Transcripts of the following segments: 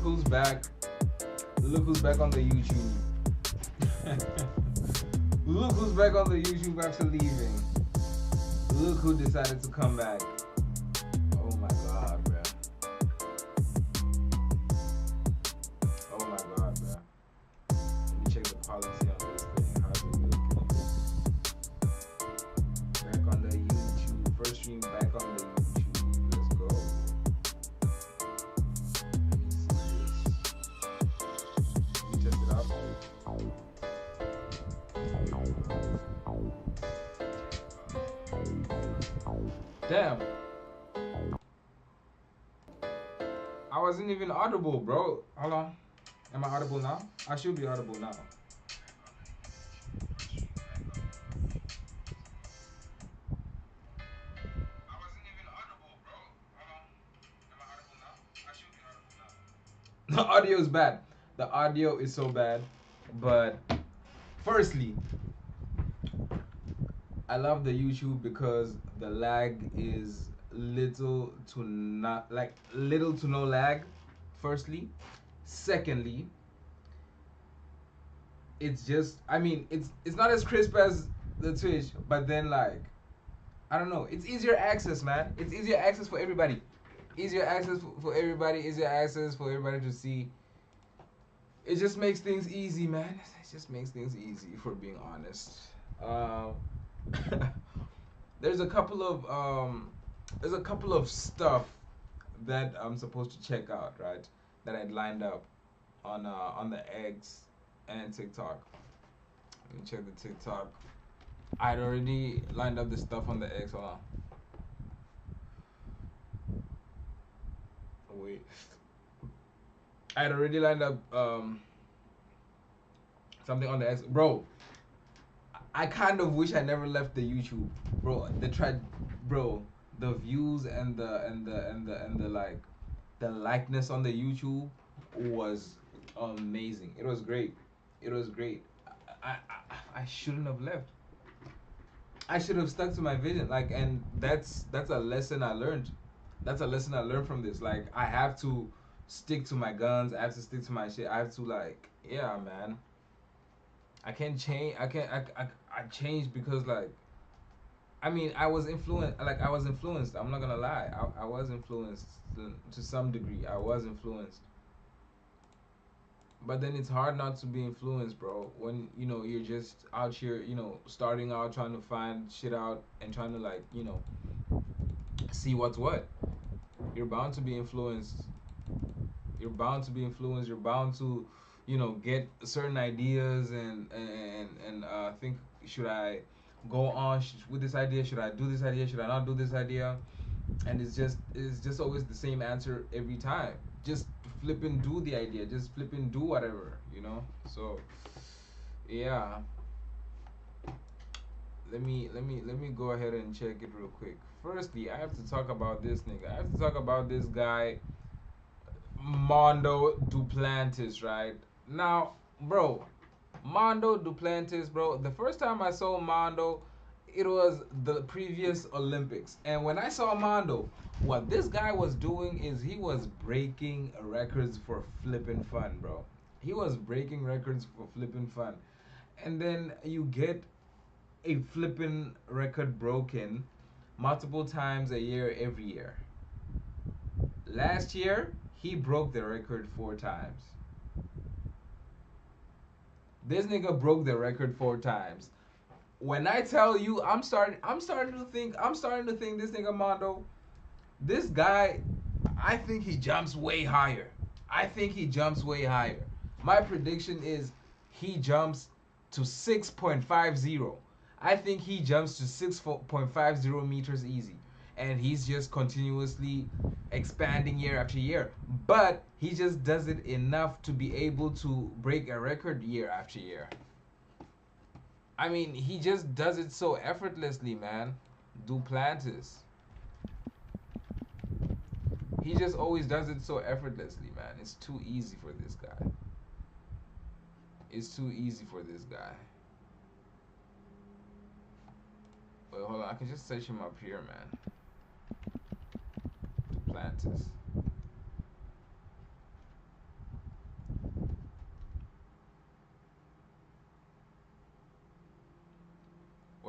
Look who's back. Look who's back on the YouTube. Look who's back on the YouTube after leaving. Look who decided to come back. Oh my god, bro. Oh my god, bro. Let me check the policy on this thing. How's it looking? Back on the YouTube. First stream back on the YouTube. Let's go. Let me see this. Let me test it out. Damn. I wasn't even audible, bro. Hold on. Am I audible now? I should be audible now. The audio is bad. The audio is so bad. But firstly, I love the YouTube because the lag is little to no lag. Firstly, secondly, it's just it's not as crisp as the Twitch, but then like I don't know, it's easier access, man. It's easier access for everybody. Easier access for everybody. Easier access for everybody to see. It just makes things easy, man. It just makes things easy, for being honest. There's a couple of stuff that I'm supposed to check out, right? That I'd lined up on the X and TikTok. Let me check the TikTok. I'd already lined up the stuff on the X. Hold on. Wait. I'd already lined up something on the X, bro. I kind of wish I never left the YouTube, bro. Bro. The views and the like, the likeness on the YouTube was amazing. It was great. It was great. I shouldn't have left. I should have stuck to my vision. Like, and that's a lesson I learned. That's a lesson I learned from this. Like, I have to stick to my guns. I have to stick to my shit. I have to, like, yeah, man. I can't change. I changed because, like, I was influenced. Like, I was influenced. I'm not gonna lie. I was influenced to some degree. I was influenced. But then it's hard not to be influenced, bro. When you're just out here, starting out, trying to find shit out, and trying to, like, see what's what. You're bound to be influenced. You're bound to be influenced. You're bound to, get certain ideas and think, should I go on with this idea? Should I do this idea? Should I not do this idea? And it's just always the same answer every time. Just flip and do the idea. Just flip and do whatever. So yeah. Let me go ahead and check it real quick. Firstly, I have to talk about this nigga. I have to talk about this guy, Mondo Duplantis, right? Now, bro, Mondo Duplantis, bro. The first time I saw Mondo, it was the previous Olympics. And when I saw Mondo, what this guy was doing is he was breaking records for flipping fun, bro. He was breaking records for flipping fun. And then you get a flipping record broken multiple times a year every year. Last year, he broke the record 4 times. This nigga broke the record 4 times. When I tell you, I'm starting to think this nigga Mondo, this guy, I think he jumps way higher. I think he jumps way higher. My prediction is he jumps to 6.50. I think he jumps to 6.50 meters easy. And he's just continuously expanding year after year. But he just does it enough to be able to break a record year after year. He just does it so effortlessly, man. Duplantis. He just always does it so effortlessly, man. It's too easy for this guy. It's too easy for this guy. Wait, hold on. I can just search him up here, man. Duplantis.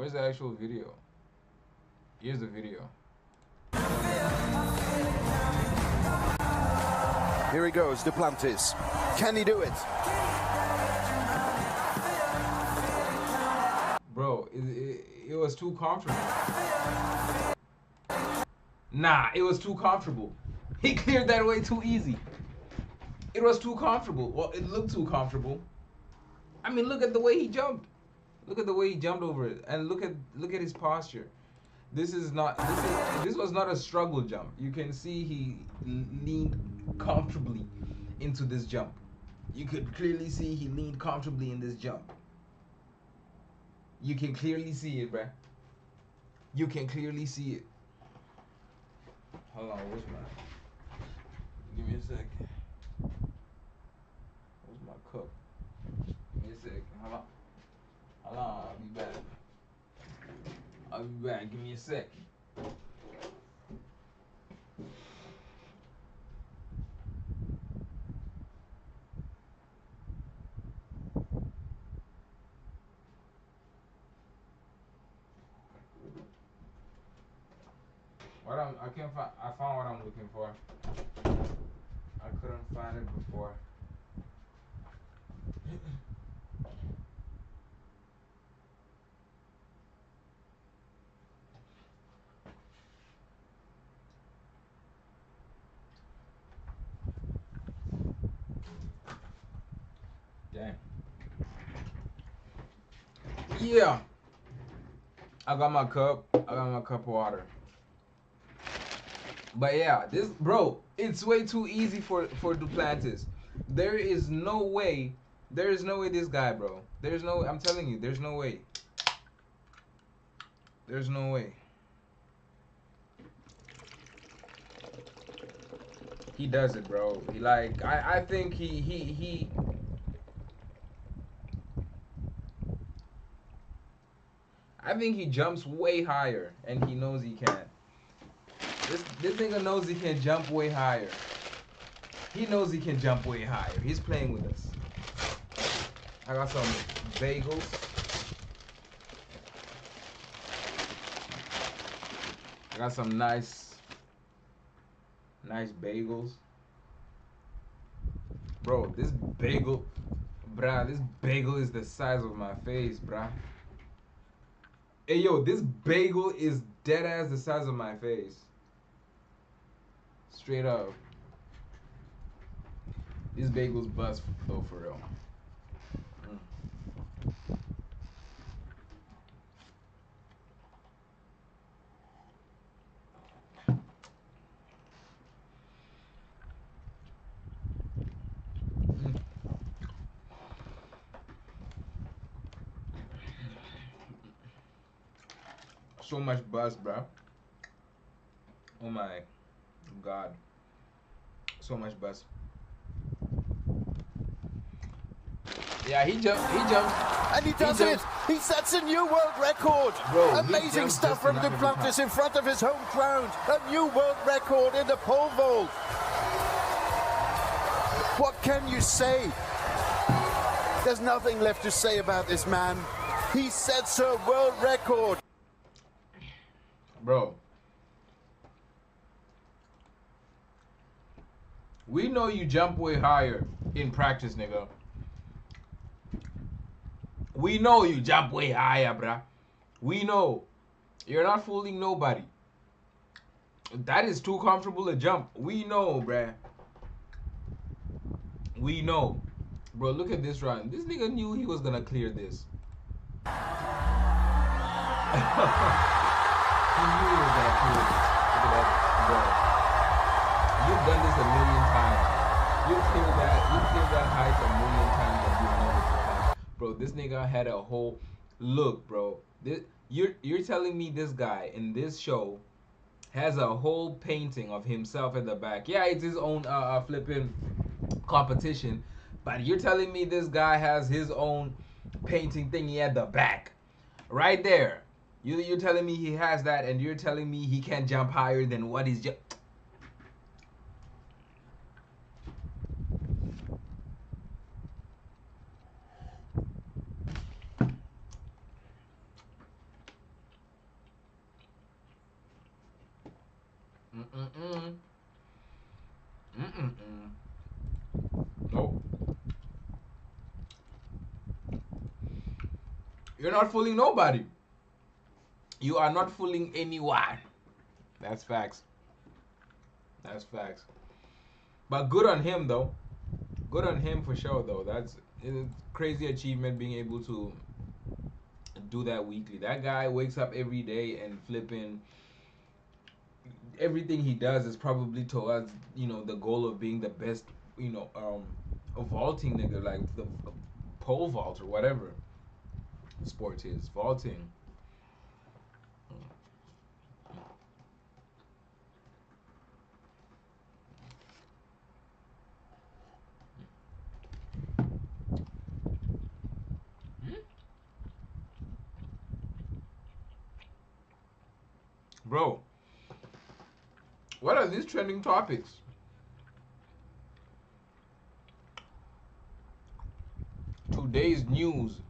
Where's the actual video? Here's the video. Here he goes, Duplantis. Can he do it? Bro, it was too comfortable. Nah, it was too comfortable. He cleared that way too easy. It was too comfortable. Well, it looked too comfortable. I mean, look at the way he jumped. Look at the way he jumped over it, and look at his posture. This was not a struggle jump. You can see he leaned comfortably into this jump. You could clearly see he leaned comfortably in this jump. You can clearly see it, bruh. You can clearly see it. Hold on, where's my? Give me a second. Where's my cup? Give me a second. Hold on. Hold on, I'll be back. I'll be back. Give me a sec. I can't find. I found what I'm looking for. I couldn't find it before. Dang. Yeah. I got my cup. I got my cup of water. But yeah, this bro, it's way too easy for Duplantis. There is no way. There is no way this guy, bro. There's no. I'm telling you, there's no way. There's no way. He does it, bro. He like I think he I think he jumps way higher and he knows he can. This nigga knows he can jump way higher. He knows he can jump way higher. He's playing with us. I got some bagels. I got some nice bagels. Bro, this bagel is the size of my face, bruh. Hey, yo, this bagel is dead ass the size of my face. Straight up. These bagels bust, though, for real. So much buzz, bro. Oh my god. So much buzz. Yeah, he jumps. And he does it! He sets a new world record! Bro, amazing stuff from Duplantis in front of his home crowd! A new world record in the pole vault! What can you say? There's nothing left to say about this man. He sets a world record! Bro. We know you jump way higher in practice, nigga. We know you jump way higher, bruh. We know. You're not fooling nobody. That is too comfortable a jump. We know, bruh. We know. Bro, look at this run. This nigga knew he was gonna clear this. He knew he was gonna clear this. Look at that, bro. You've done this a million times. You cleared that height a million times and you know what you have. Bro, this nigga had a whole look, bro. You're telling me this guy in this show has a whole painting of himself at the back. Yeah, it's his own flipping competition, but you're telling me this guy has his own painting thingy at the back, right there. You're telling me he has that, and you're telling me he can't jump higher than what he's just. You're not fooling nobody. You are not fooling anyone. That's facts. That's facts. But good on him though. Good on him for sure though. That's a crazy achievement being able to do that weekly. That guy wakes up every day and flipping everything he does is probably towards, the goal of being the best, a vaulting nigga, like the pole vault or whatever sport is. Vaulting. Bro, what are these trending topics? Today's news.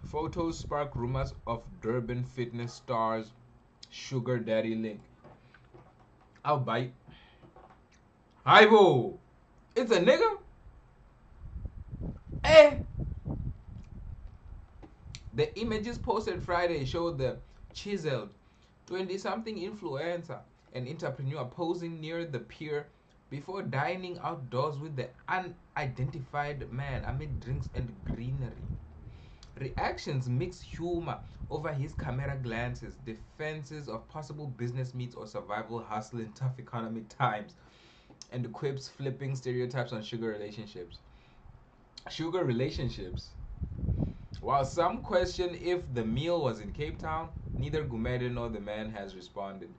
Photos spark rumors of Durban fitness stars sugar daddy link. I'll bite. Hybo! It's a nigga? Eh! The images posted Friday showed the chiseled 20-something influencer and entrepreneur posing near the pier before dining outdoors with the unidentified man amid drinks and greenery. Reactions mix humor over his camera glances, defenses of possible business meets or survival hustle in tough economic times, and quips flipping stereotypes on sugar relationships. Sugar relationships. While some question if the meal was in Cape Town, neither Gumede nor the man has responded,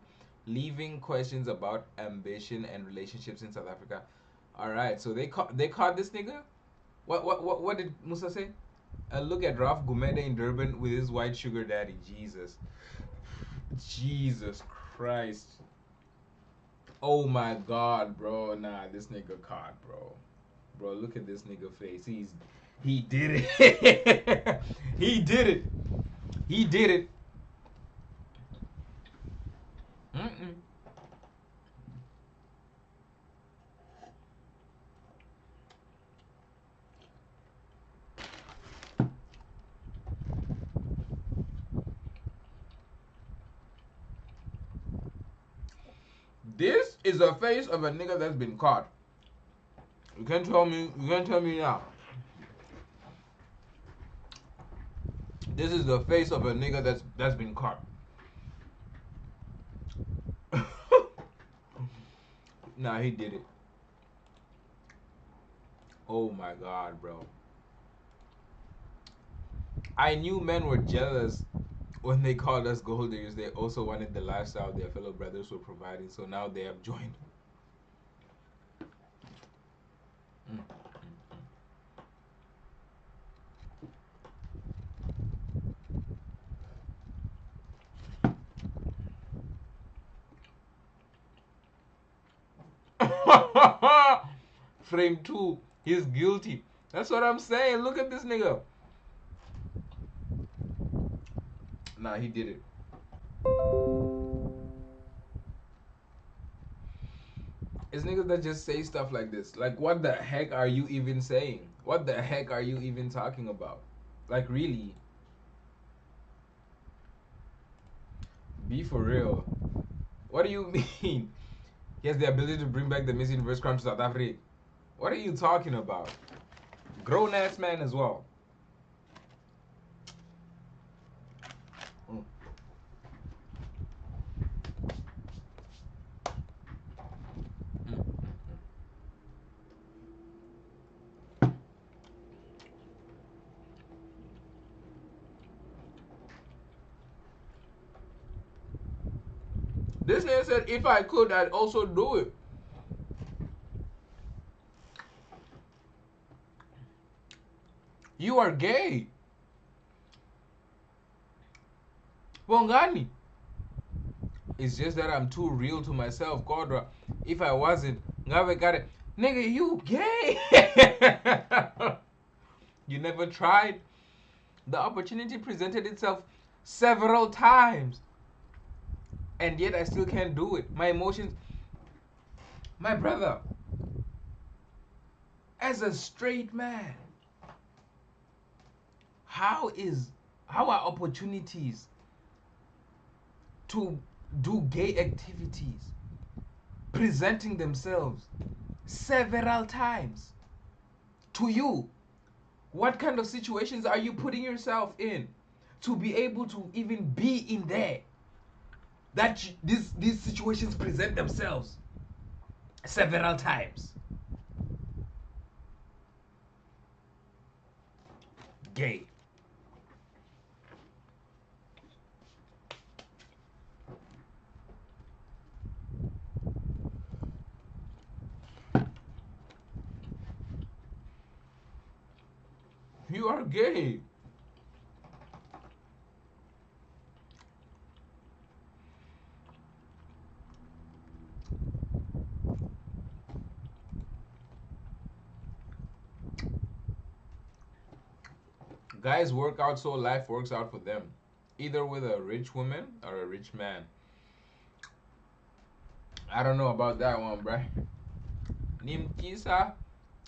leaving questions about ambition and relationships in South Africa. All right, so they caught this nigga. What did Musa say? A look at Ralph Gumede in Durban with his white sugar daddy. Jesus Christ. Oh my God, bro. Nah, this nigga caught, bro. Bro, look at this nigga face. He did it. He did it. He did it. Mm-mm. This is the face of a nigga that's been caught. You can't tell me now. This is the face of a nigga that's been caught. Nah, he did it. Oh my God, bro. I knew men were jealous when they called us gold diggers. They also wanted the lifestyle their fellow brothers were providing, so now they have joined. Mm. Frame 2, he's guilty. That's what I'm saying. Look at this nigga. Nah, he did it. It's niggas that just say stuff like this. Like, what the heck are you even saying? What the heck are you even talking about? Like, really? Be for real. What do you mean? He has the ability to bring back the Miss Universe crown to South Africa. What are you talking about? Grown ass man as well. This man said, if I could, I'd also do it. You are gay. Bongani. It's just that I'm too real to myself, Kodra. If I wasn't, Ngave got it. Nigga, you gay. You never tried. The opportunity presented itself several times. And yet I still can't do it. My emotions. My brother. As a straight man. how are opportunities to do gay activities presenting themselves several times to you? What kind of situations are you putting yourself in to be able to even be in there? That these situations present themselves several times. Gay. You are gay. Guys work out so life works out for them, either with a rich woman or a rich man. I don't know about that one, bruh. Nimkisa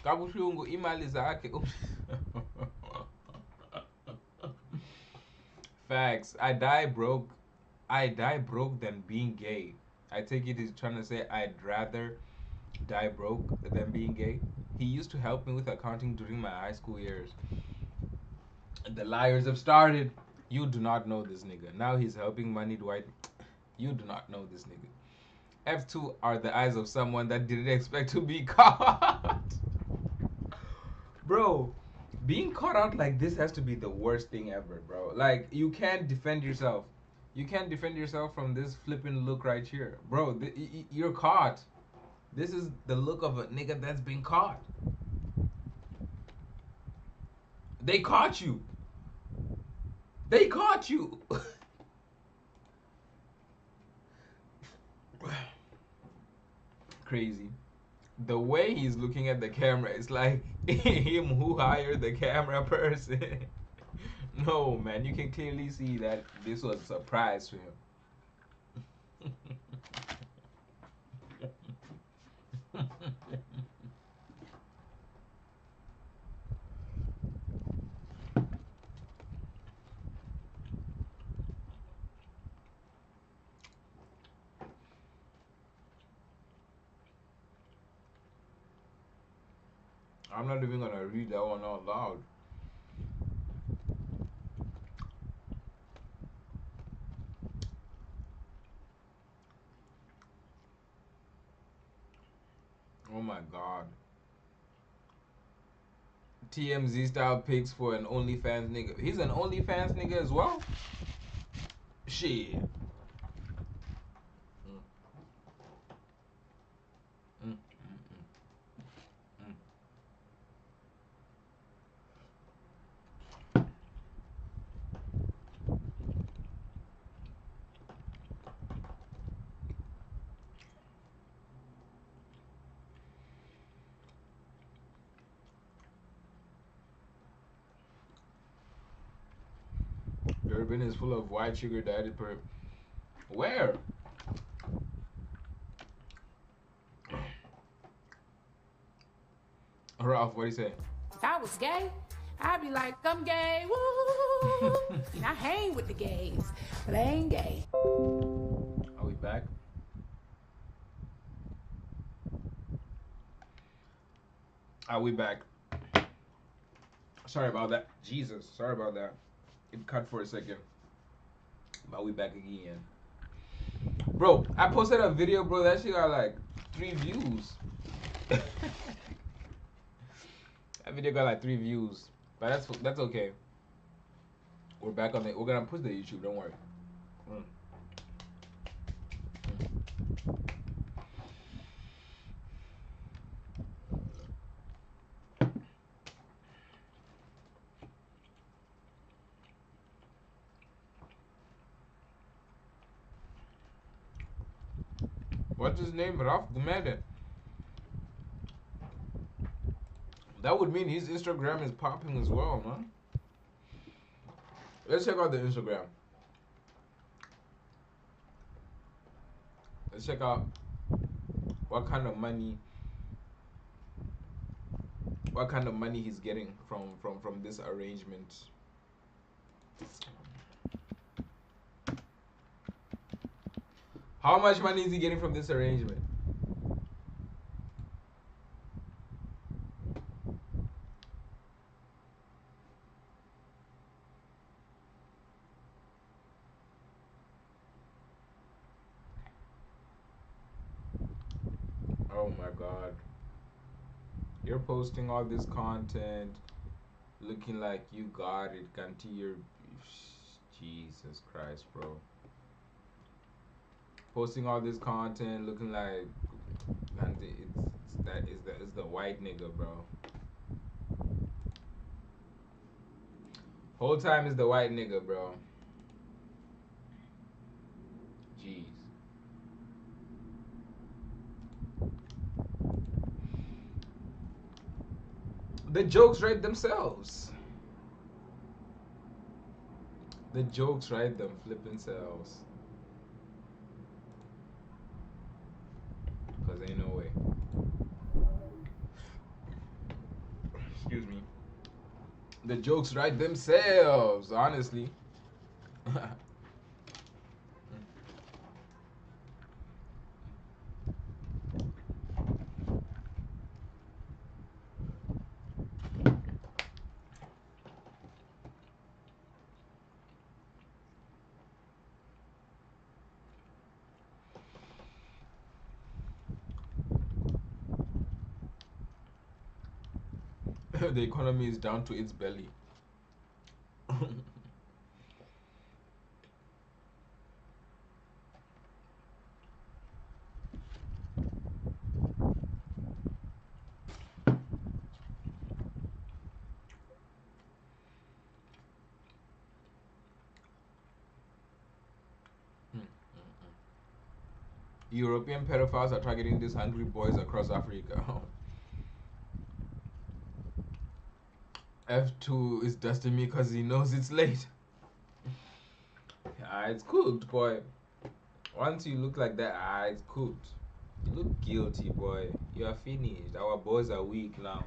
kabuhlungu imali zakhe. Facts. I die broke than being gay. I take it he's trying to say I'd rather die broke than being gay. He used to help me with accounting during my high school years. The liars have started. You do not know this nigga. Now he's helping Money Dwight. You do not know this nigga. F2 are the eyes of someone that didn't expect to be caught. Bro, being caught out like this has to be the worst thing ever, bro. Like, you can't defend yourself. You can't defend yourself from this flipping look right here. Bro, you're caught. This is the look of a nigga that's been caught. They caught you. They caught you. Crazy. The way he's looking at the camera is like him who hired the camera person. No, man, you can clearly see that this was a surprise to him. I'm not even gonna read that one out loud. Oh my god. TMZ style pics for an OnlyFans nigga. He's an OnlyFans nigga as well? Shit. Mm. Mm, mm, mm, mm. Urban is full of white sugar daddy per. Where? Ralph, what do you say? If I was gay, I'd be like, I'm gay, woo! And I hang with the gays, but I ain't gay. Are we back? Are we back? Sorry about that. Jesus, sorry about that. It cut for a second. But we back again. Bro, I posted a video, bro. That shit got like 3 views. That video got like 3 views. But that's okay. We're back on it. We're gonna push the YouTube, don't worry. What's his name? Raf Gumede. That would mean his Instagram is popping as well, man. Let's check out the Instagram. Let's check out what kind of money he's getting from this arrangement. How much money is he getting from this arrangement? Oh my god. You're posting all this content looking like you got it. Continue. Jesus Christ, bro. Posting all this content looking like it's the white nigga, bro. Whole time is the white nigga, bro. Jeez. The jokes write themselves. The jokes write them flipping selves. Cause ain't no way. Excuse me. The jokes write themselves, honestly. The economy is down to its belly. European pedophiles are targeting these hungry boys across Africa. F2 is dusting me because he knows it's late. It's cooked, boy. Once you look like that, it's cooked. You look guilty, boy. You are finished. Our boys are weak now.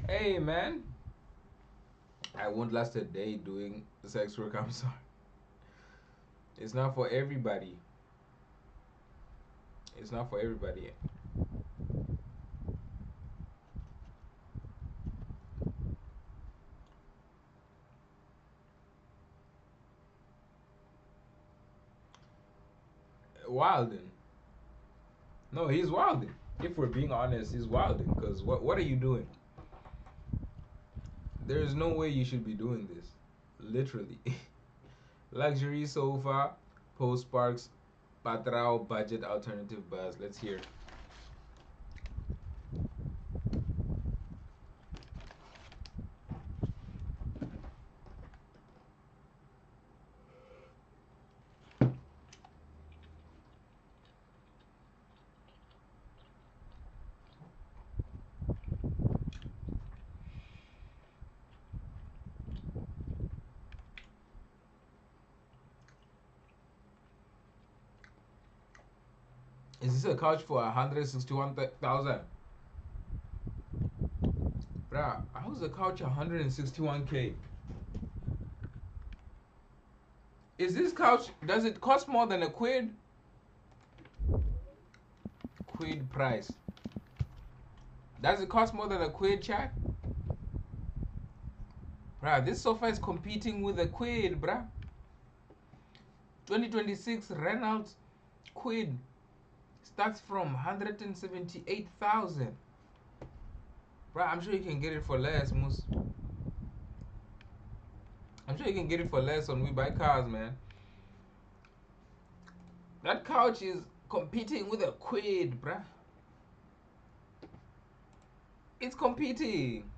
Hey, man. I won't last a day doing sex work. I'm sorry. It's not for everybody. It's not for everybody. Wilding. No, he's wilding. If we're being honest, he's wilding. Because what are you doing? There is no way you should be doing this. Literally. Luxury sofa, post parks, patrao budget alternative bus. Let's hear. Is this a couch for 161,000? Bruh, how's the couch 161K? Is this couch, does it cost more than a quid? Quid price. Does it cost more than a quid, chat? Bruh, this sofa is competing with a quid, bruh. 2026 Reynolds quid starts from 178,000. Bruh, I'm sure you can get it for less, Moose. I'm sure you can get it for less on We Buy Cars, man. That couch is competing with a quid, bruh. It's competing.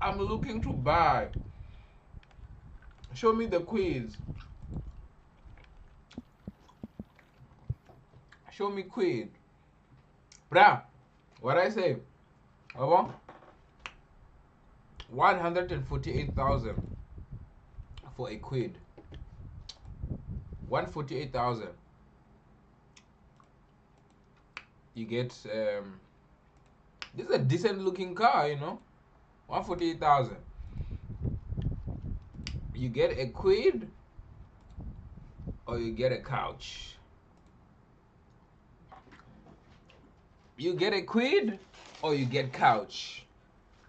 I'm looking to buy. Show me the quiz. Show me quiz. Bruh, what I say? About 148,000 for a quid. 148,000. You get this is a decent looking car, you know. 148,000. You get a quid or you get a couch. You get a quid or you get couch.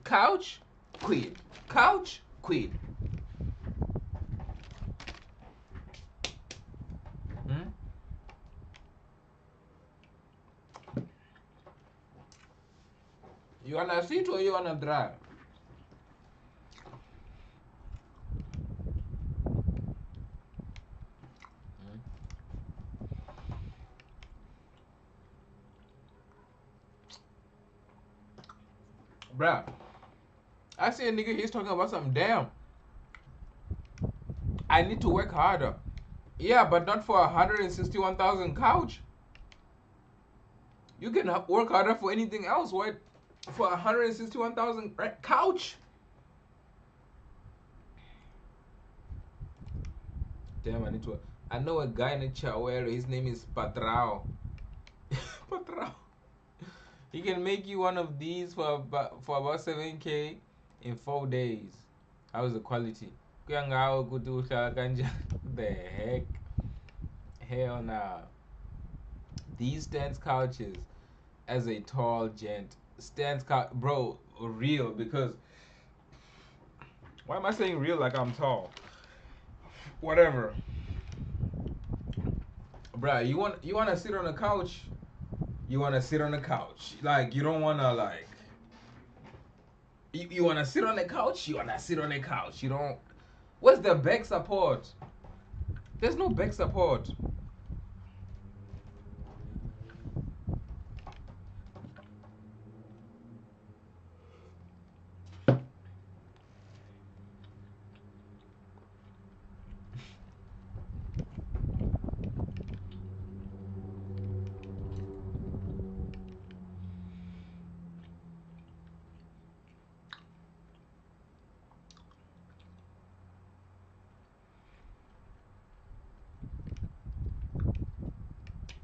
Couch, quid. Couch, quid. Hmm? You wanna sit or you wanna drive? Bruh, I see a nigga, he's talking about some damn. I need to work harder. Yeah, but not for 161,000 couch. You can work harder for anything else. What? For 161,000 couch? Damn, I need to. I know a guy in Chawero. His name is Patrao. Patrao. He can make you one of these for about 7K in 4 days. How's the quality? The heck? Hell nah. These stands couches as a tall gent. Stands couch, bro, real, because why am I saying real like I'm tall? Whatever. Bruh, you wanna sit on a couch? You wanna sit on the couch. Like you don't wanna like you wanna sit on the couch, you wanna sit on the couch. You don't. Where's the back support? There's no back support.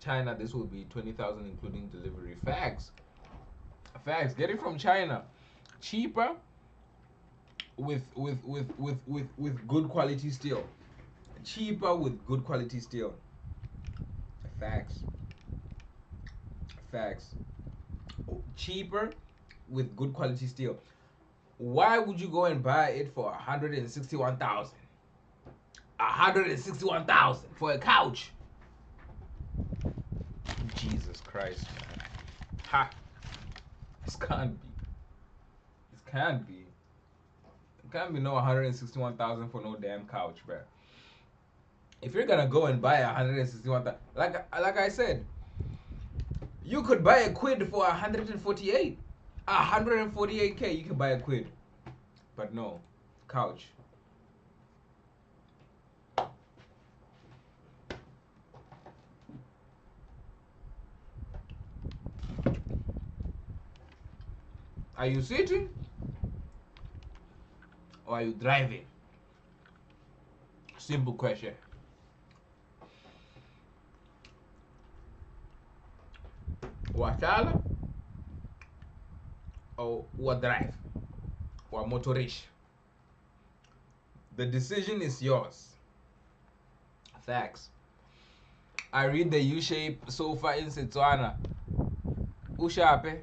China, this will be 20,000 including delivery. Facts. Facts. Get it from China. Cheaper with good quality steel. Cheaper with good quality steel. Facts. Facts. Cheaper with good quality steel. Why would you go and buy it for 161,000? 161,000 for a couch. Jesus Christ, man. Ha. This can't be. This can't be. It can't be no 161,000 for no damn couch, bro. If you're gonna go and buy 161,000, like I said, you could buy a quid for 148. 148K, you can buy a quid. But no, couch. Are you sitting? Or are you driving? Simple question. Washala or what drive? Or motorish? The decision is yours. Facts. I read the U-shape sofa in Setswana. Ushape.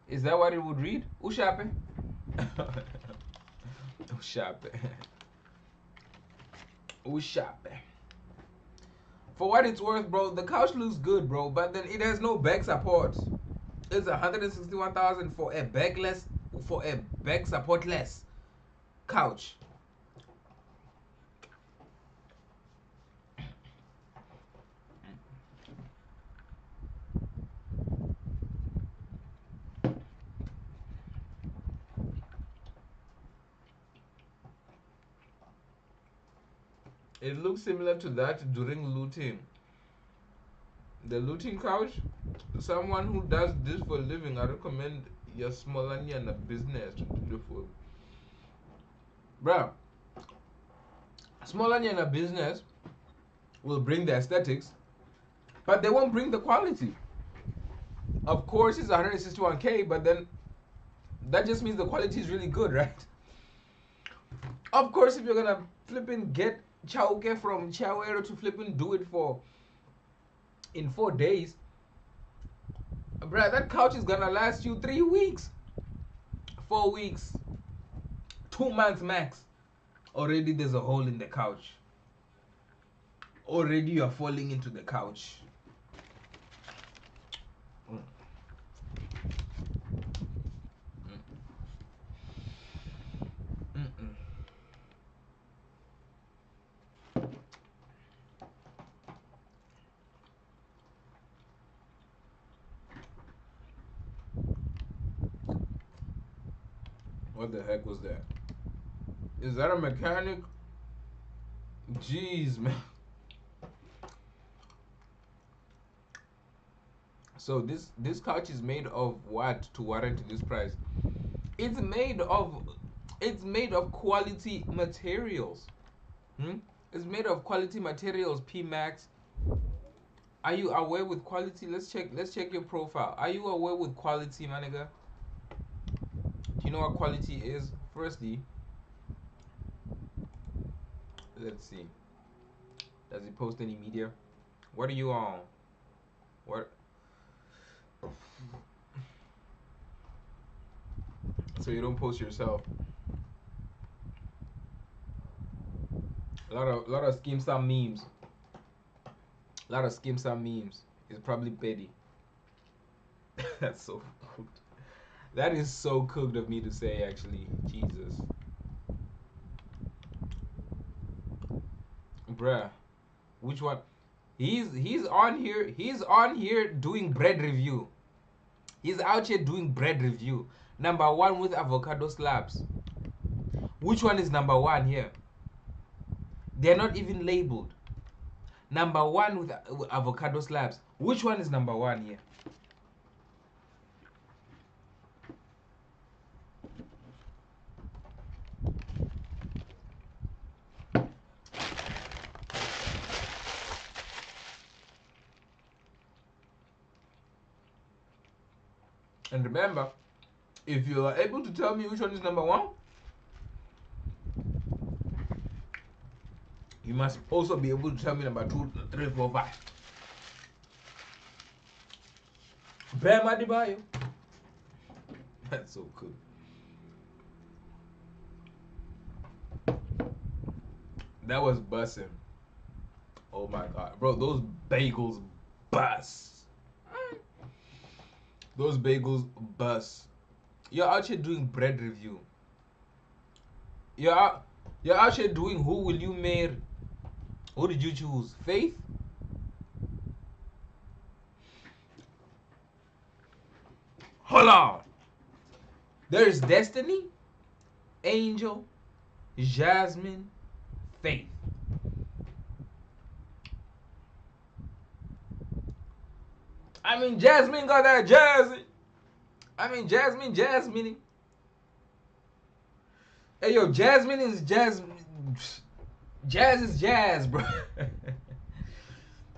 Is that what it would read? Ushape. Ushape. Ushape. For what it's worth, bro, the couch looks good, bro, but then it has no back support. It's 161,000 for a back supportless couch. It looks similar to that during looting. The looting couch. Someone who does this for a living, I recommend your small and a business to do the for. Bruh, small and a business will bring the aesthetics, but they won't bring the quality. Of course, it's 161K, but then that just means the quality is really good, right? Of course, if you're gonna flipping get chauke from Chawero to flipping do it for in 4 days, bruh, that couch is gonna last you 3 weeks, 4 weeks, 2 months max. Already there's a hole in the couch. Already you're falling into the couch. What the heck was that? Is that a mechanic? Jeez, man. So this couch is made of what to warrant this price? It's made of quality materials. It's made of quality materials, P Max. Are you aware with quality? Let's check your profile. Are you aware with quality, my nigga? Do you know what quality is? Firstly, let's see. Does he post any media? What are you on? What? So you don't post yourself. A lot of Scheme Star memes. A lot of Scheme Star memes. It's probably Betty. That's so cooked. That is so cooked of me to say, actually. Jesus. Bruh. Which one? He's on here doing bread review. He's out here doing bread review. Number 1 with avocado slabs. Which one is number 1 here? They're not even labeled. Number 1 with avocado slabs. Which one is number 1 here? And remember, if you are able to tell me which one is number 1, you must also be able to tell me number 2, 3, 4, 5. Bam Adebayo. That's so cool. That was bussin'. Oh my god. Bro, those bagels bust. Those bagels bust. You're out here doing bread review. You're out here doing who will you marry? Who did you choose? Faith? Hold on. There's Destiny, Angel, Jasmine, Faith. I mean, Jasmine got that jazzy. I mean, Jasmine. Hey, yo, Jasmine is jazz. Jazz is jazz, bro.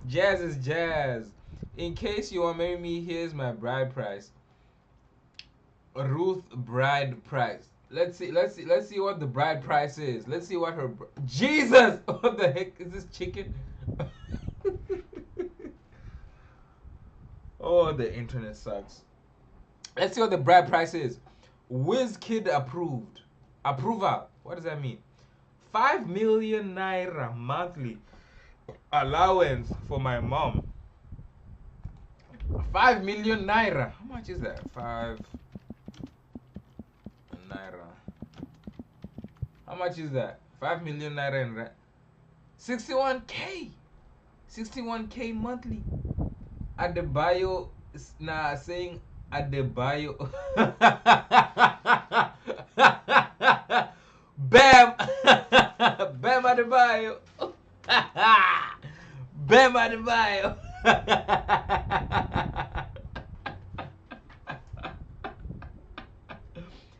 Jazz is jazz. In case you want to marry me, here's my bride price. Ruth bride price. Let's see what the bride price is. Let's see what her Jesus. What the heck is this chicken? Oh, the internet sucks. Let's see what the bride price is. WizKid approved. Approval. What does that mean? 5 million naira monthly allowance for my mom. 5 million naira. How much is that? 5 naira. How much is that? 5 million naira in 61K. 61K monthly. Adebayo saying Adebayo. Bam! Bam Adebayo. Bam Adebayo.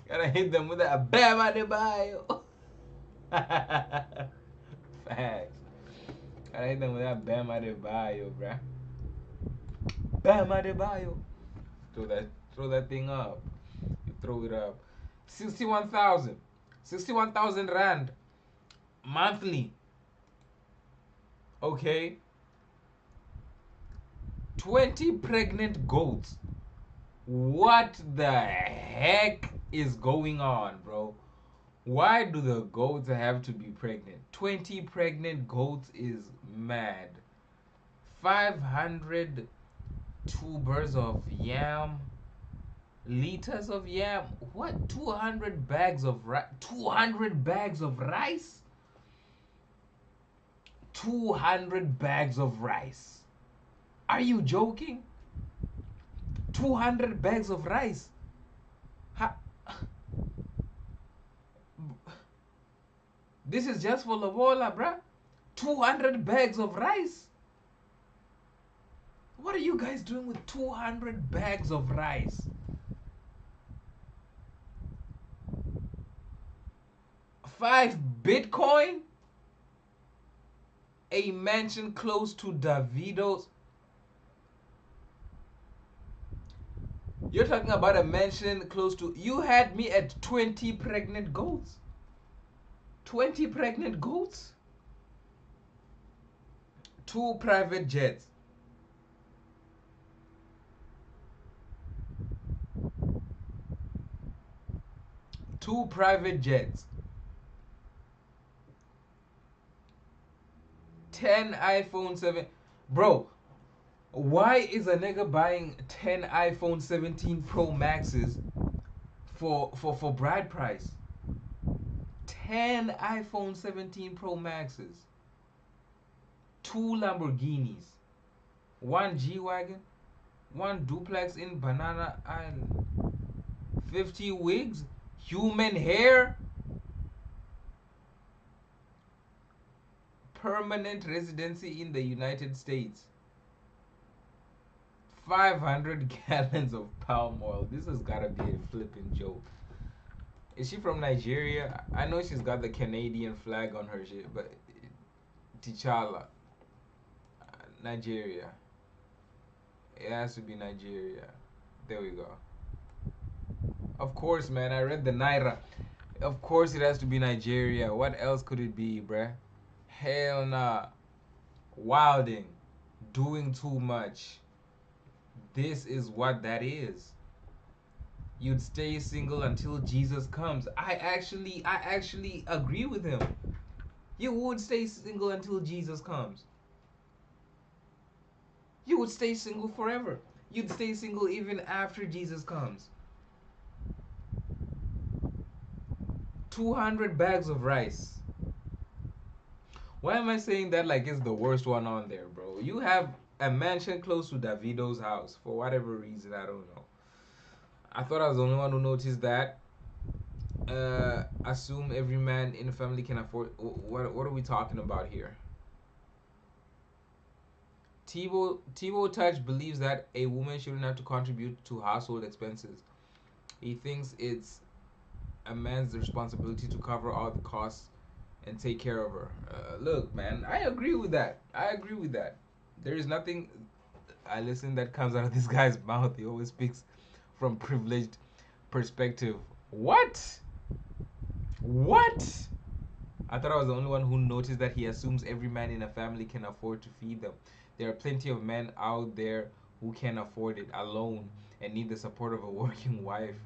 Gotta hit them with that Bam Adebayo. Facts. Gotta hit them with that Bam Adebayo, bruh. Bam Adebayo. Throw that thing up. You throw it up. 61,000. 61,000 rand monthly. Okay. 20 pregnant goats. What the heck is going on, bro? Why do the goats have to be pregnant? 20 pregnant goats is mad. 500 tubers of yam. Liters of yam. What? 200 bags of rice. 200 bags of rice? 200 bags of rice. Are you joking? 200 bags of rice. This is just for Lobola, bruh. 200 bags of rice. What are you guys doing with 200 bags of rice? 5 Bitcoin? A mansion close to Davido's. You're talking about a mansion close to... You had me at 20 pregnant goats. 20 pregnant goats? 2 private jets. Two private jets. 10 iPhone 7. Bro, why is a nigga buying 10 iPhone 17 Pro Maxes for bride price? 10 iPhone 17 Pro Maxes. 2 Lamborghinis. 1 G-Wagon. 1 duplex in Banana Island. 50 wigs. Human hair. Permanent residency in the United States. 500 gallons of palm oil. This has gotta be a flipping joke. Is she from Nigeria? I know she's got the Canadian flag on her shit, but T'Challa. Nigeria. It has to be Nigeria. There we go. Of course, man. I read the Naira. Of course it has to be Nigeria. What else could it be, bruh? Hell nah. Wilding. Doing too much. This is what that is. You'd stay single until Jesus comes. I actually agree with him. You would stay single until Jesus comes. You would stay single forever. You'd stay single even after Jesus comes. 200 bags of rice. Why am I saying that like it's the worst one on there, bro? You have a mansion close to Davido's house for whatever reason, I don't know. I thought I was the only one who noticed that. Assume every man in the family can afford. What are we talking about here? Tebow Touch believes that a woman shouldn't have to contribute to household expenses. He thinks it's a man's responsibility to cover all the costs and take care of her. Look, man, I agree with that. There is nothing that comes out of this guy's mouth. He always speaks from privileged perspective. What? I thought I was the only one who noticed that he assumes every man in a family can afford to feed them. There are plenty of men out there who can't afford it alone and need the support of a working wife.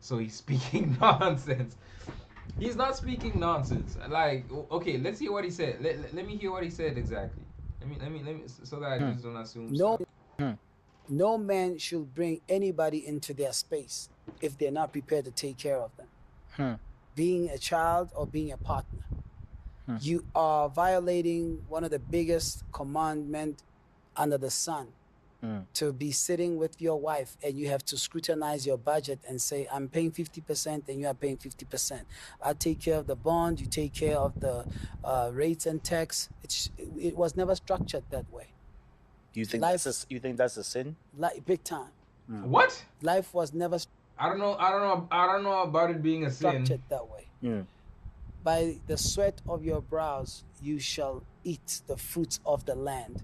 So he's speaking nonsense. He's not speaking nonsense. Like, okay, let's hear what he said. Let me hear what he said exactly. Let me so that I just don't assume. No man should bring anybody into their space if they're not prepared to take care of them. Being a child or being a partner. You are violating one of the biggest commandments under the sun. to be sitting with your wife and you have to scrutinize your budget and say, I'm paying 50% and you are paying 50%. I take care of the bond, you take care of the rates and tax. It was never structured that way. You think that's a sin? Like big time. What? Life was never I don't know about it being a sin. structured that way. By the sweat of your brows you shall eat the fruits of the land.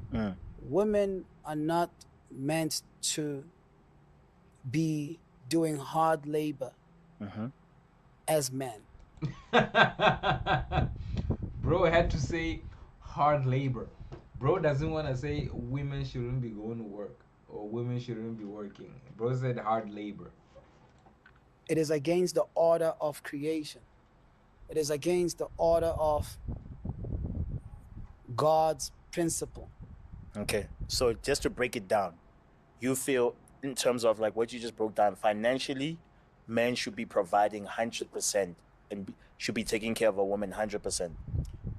Women are not meant to be doing hard labor as men. Bro had to say hard labor. Bro doesn't want to say women shouldn't be going to work or women shouldn't be working. Bro said hard labor. It is against the order of creation. It is against the order of God's principle. Okay, so just to break it down, you feel in terms of like what you just broke down, financially, men should be providing 100% and should be taking care of a woman 100%,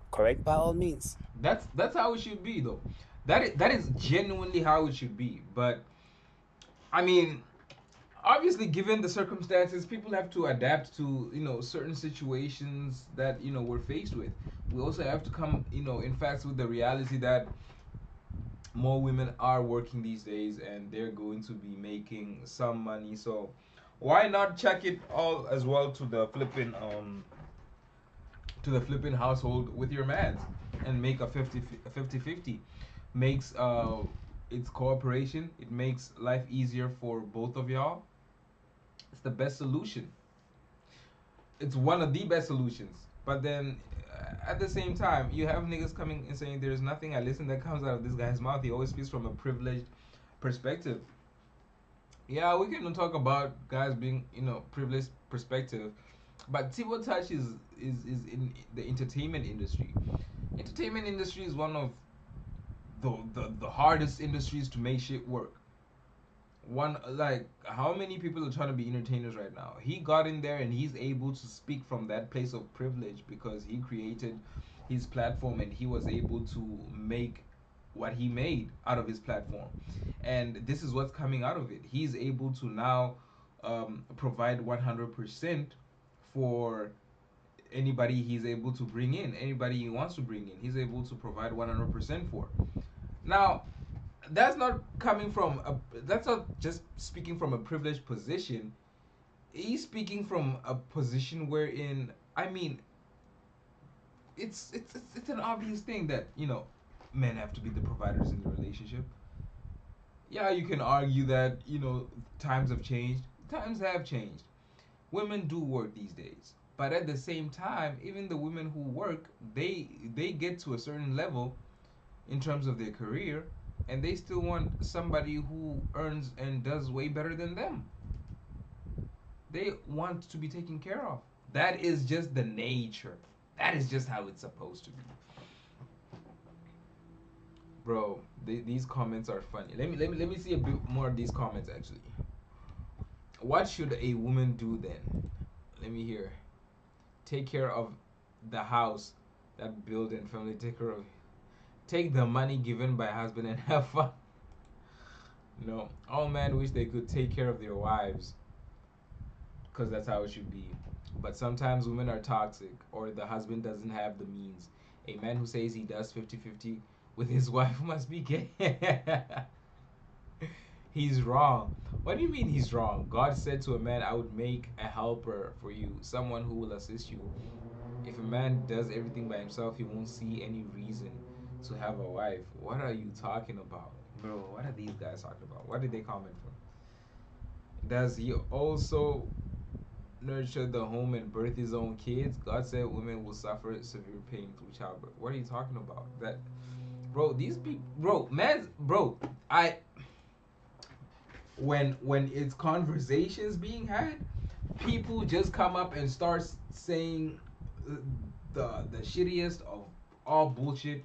correct? By all means. That's how it should be though. That is genuinely how it should be. But I mean, obviously, given the circumstances, people have to adapt to certain situations that we're faced with. We also have to come in fact with the reality that more women are working these days and they're going to be making some money. So why not check it all as well to the flipping household with your man and make a 50-50. Makes it's cooperation. It makes life easier for both of y'all. It's the best solution. It's one of the best solutions. But then at the same time, you have niggas coming and saying there's nothing. I listen that comes out of this guy's mouth. He always speaks from a privileged perspective. Yeah, we can talk about guys being privileged perspective, but Tibo Touch is in the entertainment industry. Entertainment industry is one of the hardest industries to make shit work. How many people are trying to be entertainers right now? He got in there and he's able to speak from that place of privilege because he created his platform and he was able to make what he made out of his platform. And this is what's coming out of it. He's able to now provide 100% for anybody he's able to bring in, anybody he wants to bring in. He's able to provide 100% for. Now, that's not just speaking from a privileged position. He's speaking from a position wherein, I mean, it's an obvious thing that men have to be the providers in the relationship. Yeah, you can argue that times have changed. Times have changed. Women do work these days, but at the same time, even the women who work, they get to a certain level in terms of their career, and they still want somebody who earns and does way better than them. They want to be taken care of. That is just the nature. That is just how it's supposed to be. Bro, these comments are funny. Let me see a bit more of these comments actually. What should a woman do then? Let me hear. Take care of the house, that building, family. Take the money given by husband and have fun. No, all men wish they could take care of their wives, because that's how it should be. But sometimes women are toxic, or the husband doesn't have the means. A man who says he does 50-50 with his wife must be gay. He's wrong. What do you mean he's wrong? God said to a man, I would make a helper for you, someone who will assist you. If a man does everything by himself, he won't see any reason to have a wife. What are you talking about? Bro, what are these guys talking about? What did they comment from? Does he also nurture the home and birth his own kids? God said women will suffer severe pain through childbirth. What are you talking about? That, bro, these people, bro, man, bro, when it's conversations being had, people just come up and start saying the shittiest of all bullshit,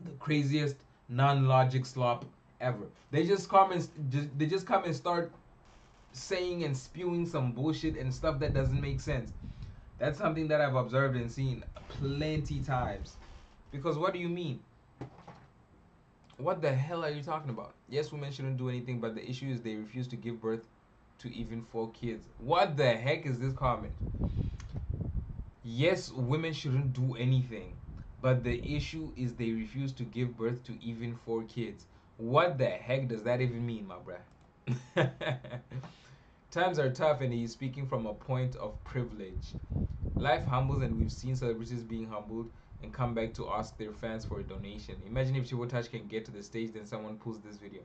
the craziest non-logic slop ever. They just come and start saying and spewing some bullshit and stuff that doesn't make sense. That's something that I've observed and seen plenty times. Because what do you mean? What the hell are you talking about? Yes, women shouldn't do anything, but the issue is they refuse to give birth to even 4 kids. What the heck is this comment? Yes, women shouldn't do anything, but the issue is they refuse to give birth to even 4 kids. What the heck does that even mean, my bruh? Times are tough, and he's speaking from a point of privilege. Life humbles, and we've seen celebrities being humbled and come back to ask their fans for a donation. Imagine if Chivo Touch can get to the stage, then someone pulls this video.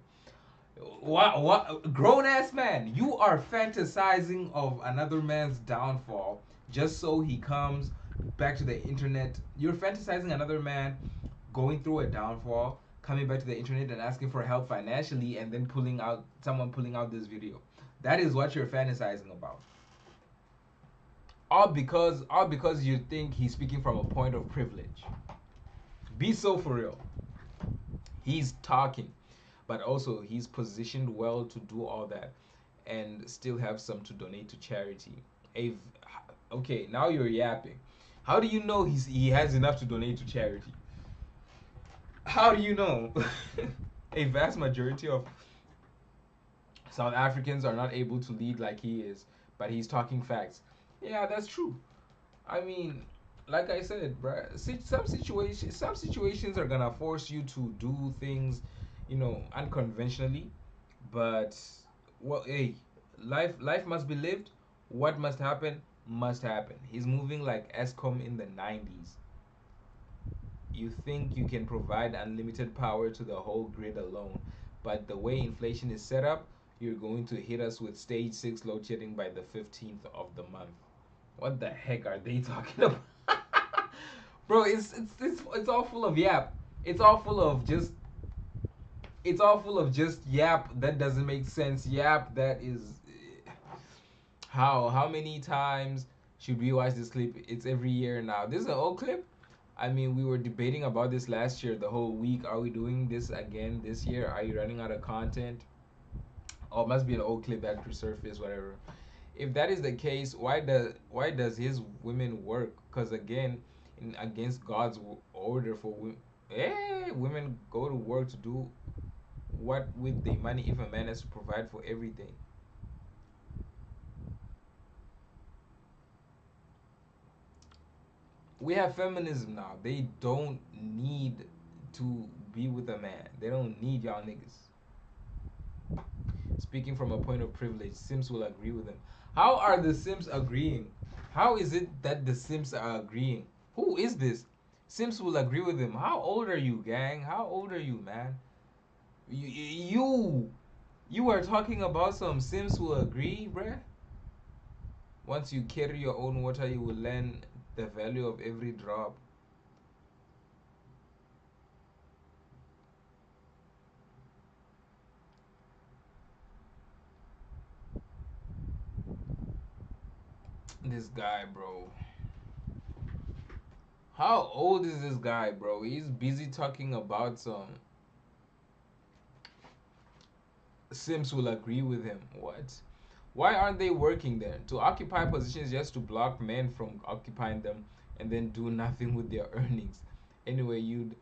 What? Grown ass man, you are fantasizing of another man's downfall just so he comes back to the internet. You're fantasizing another man going through a downfall, coming back to the internet and asking for help financially, and then pulling out this video. That is what you're fantasizing about. All because you think he's speaking from a point of privilege. Be so for real. He's talking, but also he's positioned well to do all that and still have some to donate to charity. Okay, now you're yapping. How do you know he has enough to donate to charity? How do you know? A vast majority of South Africans are not able to lead like he is, but he's talking facts. Yeah, that's true. I mean, like I said, bruh, some situations are gonna force you to do things, unconventionally. But hey, life must be lived. What must happen must happen. He's moving like Eskom in the 90s. You think you can provide unlimited power to the whole grid alone, but the way inflation is set up, you're going to hit us with stage 6 load shedding by the 15th of the month. What the heck are they talking about? Bro, it's all full of yap. It's all full of just yap that doesn't make sense. Yap that is how many times should we watch this clip? It's every year now. This is an old clip. I mean, we were debating about this last year, the whole week. Are we doing this again this year? Are you running out of content? Oh, it must be an old clip that resurfaced, whatever. If that is the case, why does his women work? Because again, against God's order for women go to work to do what with the money if a man has to provide for everything? We have feminism now. They don't need to be with a man. They don't need y'all niggas. Speaking from a point of privilege, Sims will agree with him. How are the Sims agreeing? How is it that the Sims are agreeing? Who is this? Sims will agree with him. How old are you, gang? How old are you, man? You are talking about some Sims will agree, bruh? Once you carry your own water, you will learn the value of every drop. This guy, bro. How old is this guy, bro? He's busy talking about some Sims will agree with him. What? Why aren't they working there? To occupy positions just to block men from occupying them and then do nothing with their earnings. Anyway, you'd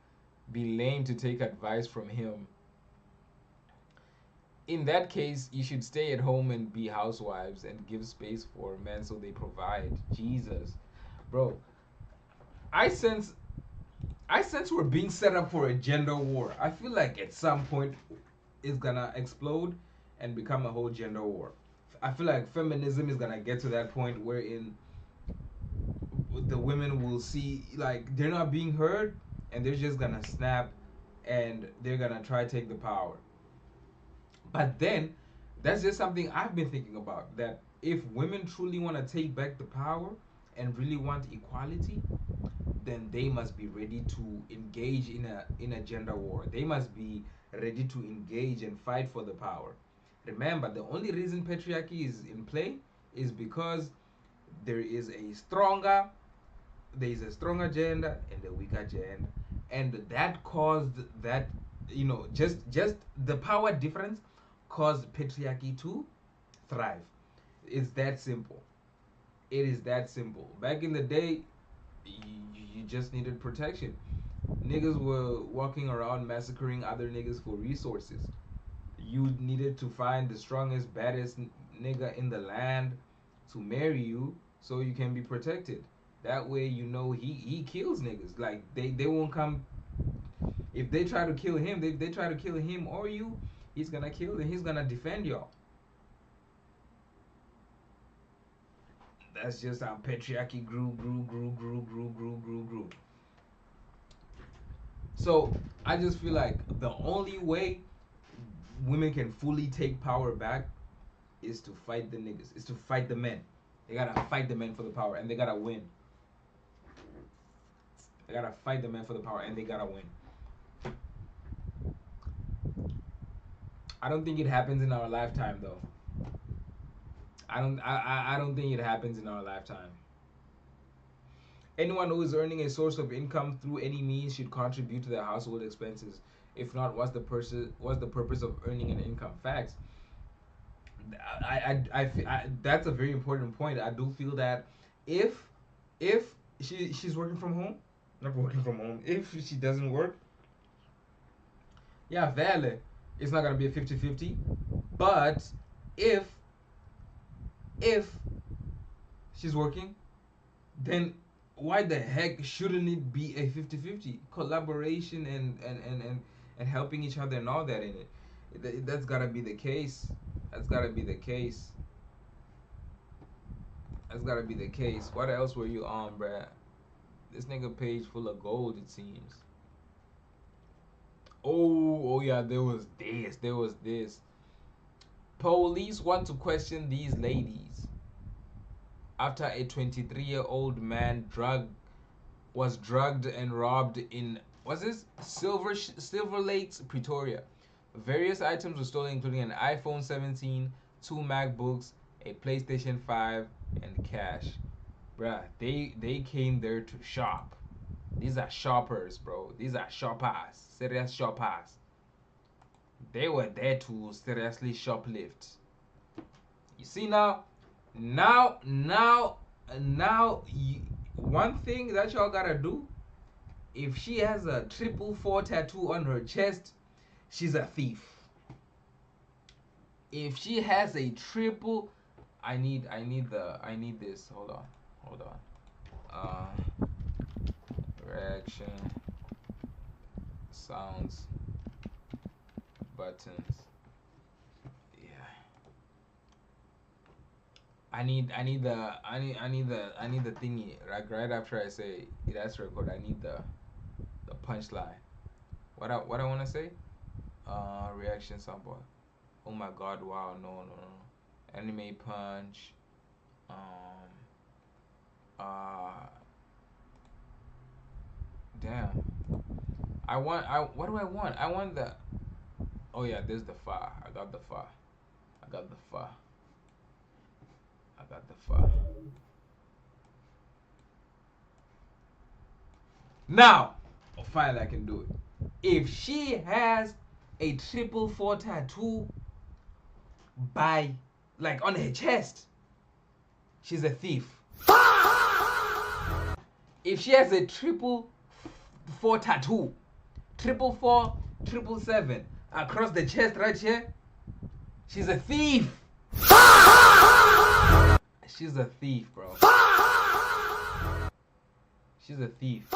be lame to take advice from him. In that case, you should stay at home and be housewives and give space for men so they provide. Jesus. Bro, I sense we're being set up for a gender war. I feel like at some point it's gonna explode and become a whole gender war. I feel like feminism is gonna get to that point wherein the women will see like they're not being heard and they're just gonna snap and they're gonna try to take the power. But then that's just something I've been thinking about, that if women truly want to take back the power and really want equality, then they must be ready to engage in a gender war. They must be ready to engage and fight for the power. Remember, the only reason patriarchy is in play is because there is a stronger gender and a weaker gender, and that caused that, just the power difference caused patriarchy to thrive. It's that simple. It is that simple. Back in the day, you just needed protection. niggas were walking around massacring other niggas for resources. You needed to find the strongest, baddest nigga in the land to marry you so you can be protected. That way, you know he kills niggas. Like they won't come. If they try to kill him, they try to kill him or you, he's gonna kill and he's gonna defend y'all. That's just how patriarchy grew. So I just feel like the only way women can fully take power back is to fight the niggas, is to fight the men. They gotta fight the men for the power and they gotta win. They gotta fight the men for the power and they gotta win. I don't think it happens in our lifetime though. I don't think it happens in our lifetime. Anyone who is earning a source of income through any means should contribute to their household expenses. If not, what's the purpose of earning an income? Facts. I that's a very important point. I do feel that if she's working from home, not working from home, if she doesn't work, yeah, vale, it's not gonna be a 50-50. But if she's working, then why the heck shouldn't it be a 50-50 collaboration and helping each other and all that in it? That's gotta be the case. That's gotta be the case. That's gotta be the case. What else were you on, bruh? This nigga page full of gold, it seems. Oh yeah, there was this. Police want to question these ladies after a 23-year-old man was drugged and robbed in, what's this? Silver Lakes, Pretoria. Various items were stolen, including an iPhone 17, 2 MacBooks, a PlayStation 5, and cash. Bruh, they came there to shop. These are shoppers, bro. These are shoppers. Serious shoppers. They were there to seriously shoplift. You see now, one thing that y'all gotta do, if she has a 444 tattoo on her chest, she's a thief. If she has a triple, I need this. Hold on. Reaction, sounds, buttons. Yeah. I need the thingy right after I say that's record. I need the punchline. What I want to say? Reaction soundboard. Oh my god! Wow! No. Anime punch. Damn. What do I want? I want the. Oh yeah, there's the fa. I got the fa. Now, finally I can do it. If she has a 444 tattoo by, like, on her chest, she's a thief. If she has a 444 tattoo, 444, 777 across the chest right here, she's a thief. She's a thief, bro. She's a thief.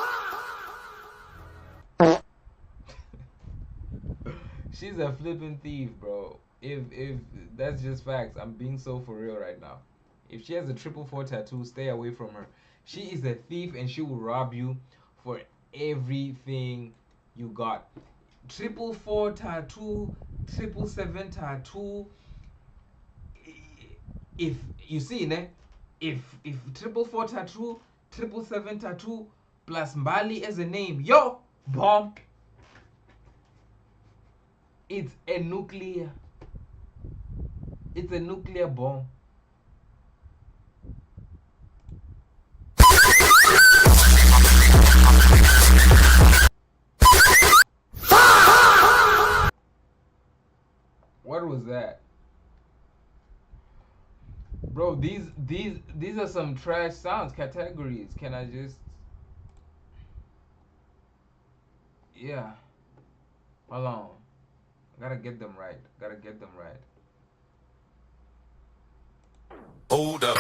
She's a flipping thief, bro. If that's just facts, I'm being so for real right now. If she has a 444 tattoo, stay away from her. She is a thief and she will rob you for everything you got. 444 tattoo, 777 tattoo. If you see, ne? If 444 tattoo, 777 tattoo plus Mbali as a name, yo, bomb. It's a nuclear bomb. What was that? Bro, these are some trash sounds categories. Can I just Yeah. Hold on. I gotta get them right. Gotta get them right. Hold up.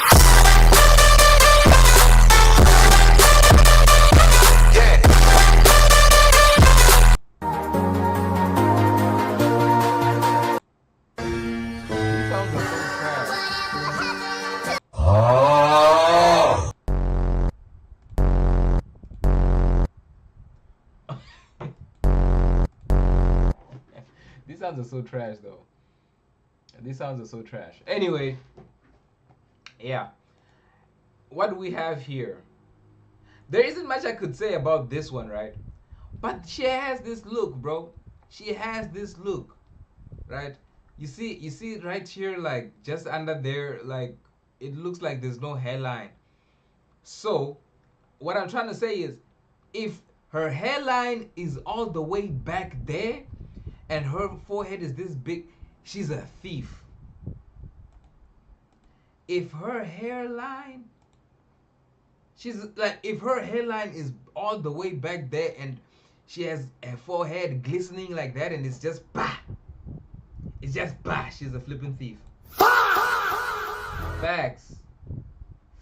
These songs are so trash. These sounds are so trash though. These sounds are so trash. Anyway, yeah. What do we have here? There isn't much I could say about this one, right? But she has this look, bro. She has this look, right? You see it right here, like just under there, like it looks like there's no hairline. So, what I'm trying to say is, if her hairline is all the way back there, and her forehead is this big, she's a thief. If her hairline, if her hairline is all the way back there and she has her forehead glistening like that and it's just bah, she's a flipping thief. Facts.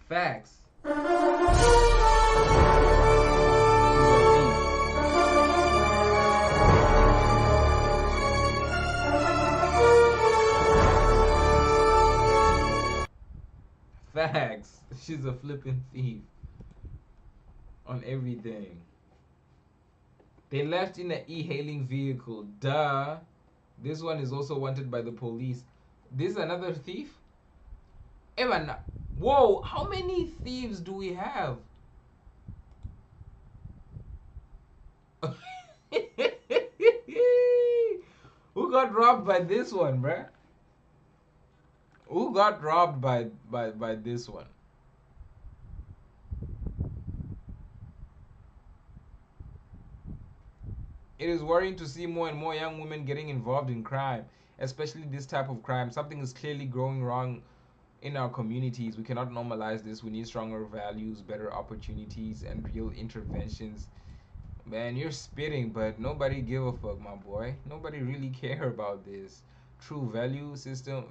Facts. She's a flipping thief. On everything. They left in an e-hailing vehicle. Duh. This one is also wanted by the police. This is another thief? Evan, whoa, how many thieves do we have? Who got robbed by this one, bruh? Who got robbed by this one? It is worrying to see more and more young women getting involved in crime, especially this type of crime. Something is clearly going wrong in our communities. We cannot normalize this. We need stronger values, better opportunities, and real interventions. Man, you're spitting, but nobody give a fuck, my boy. Nobody really care about this. True value system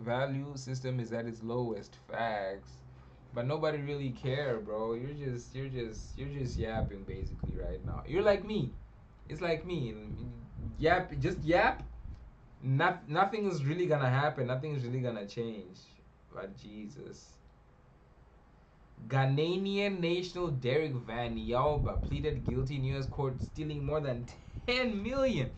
is at its lowest. Facts. But nobody really care, bro. You're just yapping basically right now. You're like me. It's like me. Yap, just yap. Nothing is really gonna happen. Nothing is really gonna change. But Jesus. Ghanaian national Derek Van Yauba pleaded guilty in U.S. court, stealing more than $10 million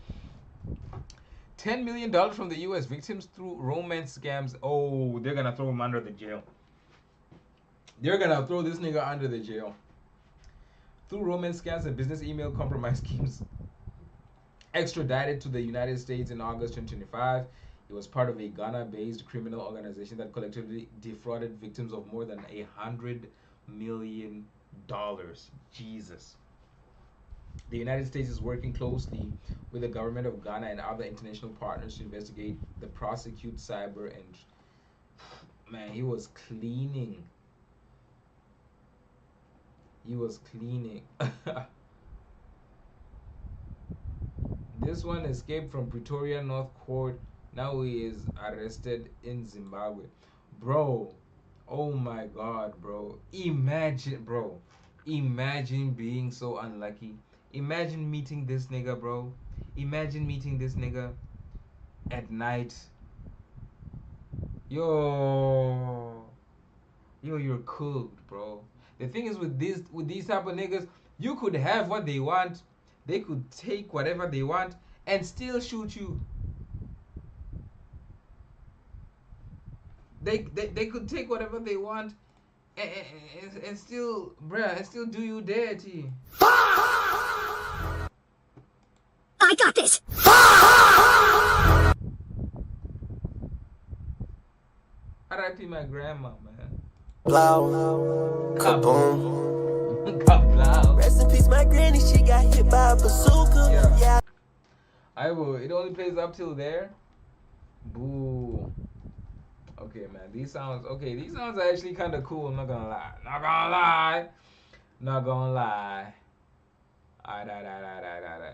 from the U.S. victims through romance scams. Oh, they're gonna throw him under the jail. They're gonna throw this nigga under the jail. Through romance scams and business email compromise schemes. Extradited to the United States in August 2025. He was part of a Ghana-based criminal organization that collectively defrauded victims of more than $100 million. Jesus. The United States is working closely with the government of Ghana and other international partners to investigate the prosecute cyber and... Man, he was cleaning. This one escaped from Pretoria North Court. Now he is arrested in Zimbabwe. Bro, oh my God, bro. Imagine being so unlucky. Imagine meeting this nigga, bro. Imagine meeting this nigga at night. Yo, you're cooked, bro. The thing is with these type of niggas, you could have what they want. They could take whatever they want and still shoot you. They could take whatever they want and still, bruh, and still do you dirty. I got this. R.I.P. my grandma, man. Blow, kaboom. Kablow. Rest in peace, my granny. She got hit by a bazooka. Yeah. I will. It only plays up till there. Boo. Okay, man. These sounds are actually kind of cool. I'm not gonna lie.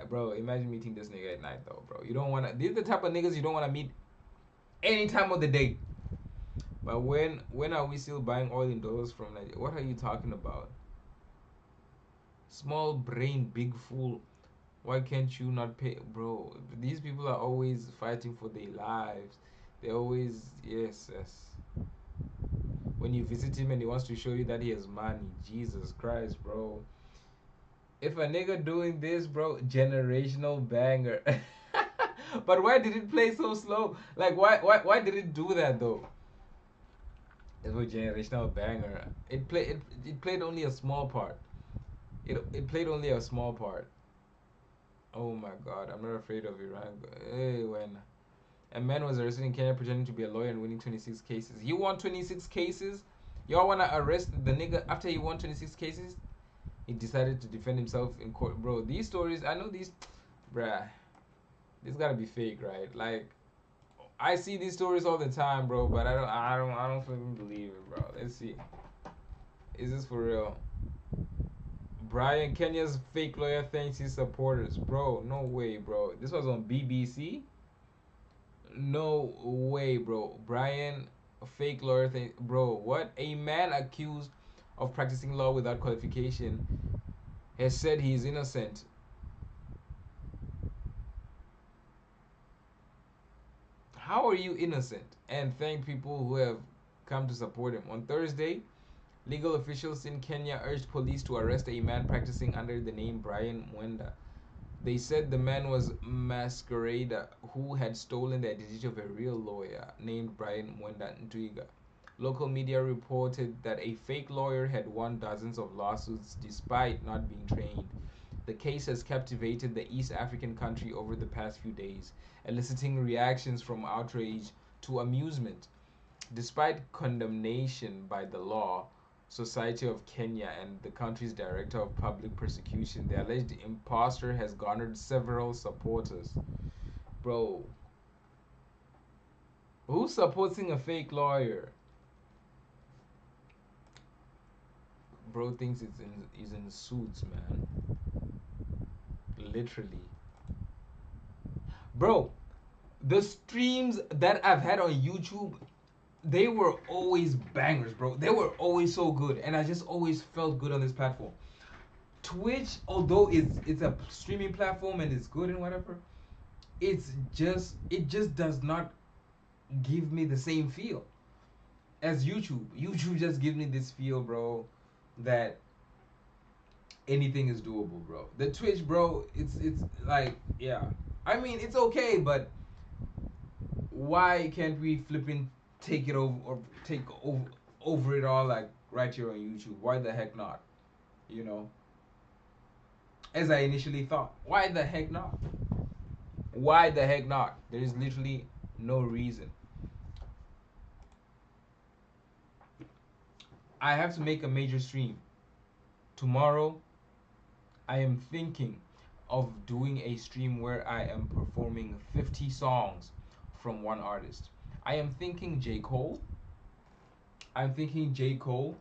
Bro, imagine meeting this nigga at night though, bro. You don't wanna. These are the type of niggas you don't wanna meet any time of the day. But when are we still buying oil in dollars from Nigeria? What are you talking about? Small brain, big fool. Why can't you not pay, bro? These people are always fighting for their lives. They always, yes. When you visit him and he wants to show you that he has money, Jesus Christ, bro. If a nigga doing this, bro, generational banger. But why did it play so slow? Like, why did it do that though? It was a generational banger. It played only a small part. It played only a small part. Oh my God, I'm not afraid of Iran. Hey, when a man was arrested in Kenya pretending to be a lawyer and winning 26 cases. He won 26 cases? Y'all wanna arrest the nigga after he won 26 cases? He decided to defend himself in court. Bro, these stories, I know these, bruh, this gotta be fake, right? Like, I see these stories all the time, bro, but I don't fucking believe it, bro. Let's see. Is this for real? Brian, Kenya's fake lawyer, thanks his supporters. Bro, no way, bro. This was on BBC? No way, bro. Brian, a fake lawyer, bro, what? A man accused of practicing law without qualification has said he is innocent. How are you innocent? And thank people who have come to support him. On Thursday, legal officials in Kenya urged police to arrest a man practicing under the name Brian Mwenda. They said the man was masquerader who had stolen the identity of a real lawyer named Brian Mwenda Ntwiga. Local media reported that a fake lawyer had won dozens of lawsuits despite not being trained. The case has captivated the East African country over the past few days, eliciting reactions from outrage to amusement. Despite condemnation by the Law Society of Kenya and the country's director of public prosecution, the alleged imposter has garnered several supporters. Bro, who's supporting a fake lawyer? Bro thinks he's in suits, man. Literally. Bro, the streams that I've had on YouTube, they were always bangers, bro. They were always so good, and I just always felt good on this platform. Twitch, although it's a streaming platform and it's good and whatever, it just does not give me the same feel as YouTube. YouTube just gives me this feel, bro, that anything is doable, bro. The Twitch, bro, it's like, yeah. I mean, it's okay, but why can't we flipping take it over or take over it all like right here on YouTube? Why the heck not? You know? As I initially thought. Why the heck not? Why the heck not? There is literally no reason. I have to make a major stream. Tomorrow, I am thinking of doing a stream where I am performing 50 songs from one artist. I am thinking J. Cole. I'm thinking J. Cole.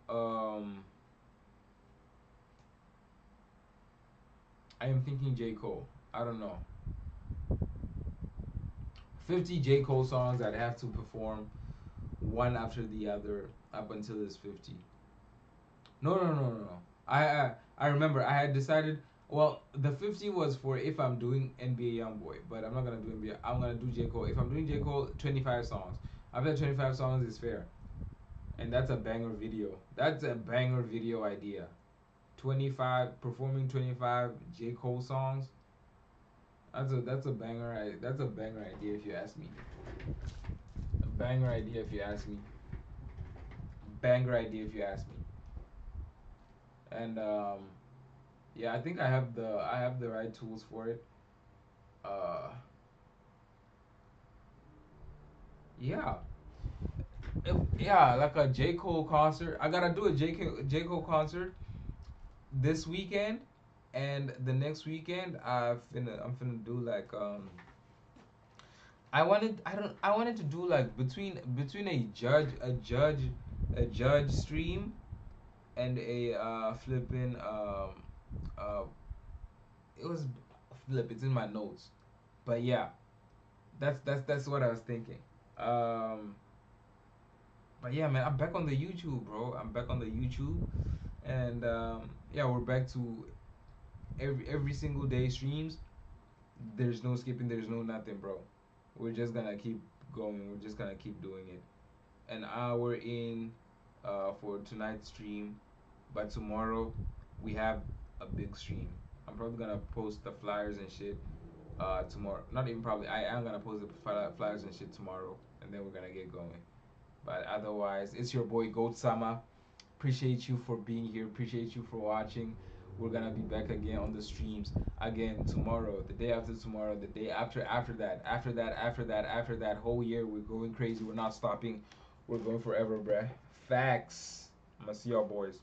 I am thinking J. Cole. I don't know. 50 J. Cole songs I'd have to perform one after the other up until it's 50. No. I remember I had decided, well, the 50 was for if I'm doing NBA Youngboy, but I'm not gonna do NBA. I'm gonna do J. Cole. If I'm doing J. Cole, 25 songs. After 25 songs is fair. And that's a banger video. That's a banger video idea. 25, performing 25 J. Cole songs. That's a banger idea if you ask me. A banger idea if you ask me. Banger idea if you ask me. And yeah, I think I have the right tools for it. Yeah. Yeah, like a J. Cole concert. I gotta do a J. Cole concert this weekend, and the next weekend I'm finna do like I wanted to do like between a judge stream and a flipping Uh, it was flip. It's in my notes, but yeah, that's what I was thinking. Um, but yeah, man, I'm back on the YouTube, bro. I'm back on the YouTube, and yeah, we're back to every single day streams. There's no skipping. There's no nothing, bro. We're just gonna keep going. We're just gonna keep doing it. An hour in for tonight's stream, but tomorrow we have a big stream. I'm probably gonna post the flyers and shit tomorrow. Not even probably. I am gonna post the flyers and shit tomorrow, and then we're gonna get going. But otherwise, it's your boy Goat Sama. Appreciate you for being here. Appreciate you for watching. We're gonna be back again on the streams again tomorrow, the day after tomorrow, the day after that whole year. We're going crazy. We're not stopping. We're going forever, bruh. Facts. I'm gonna see y'all boys.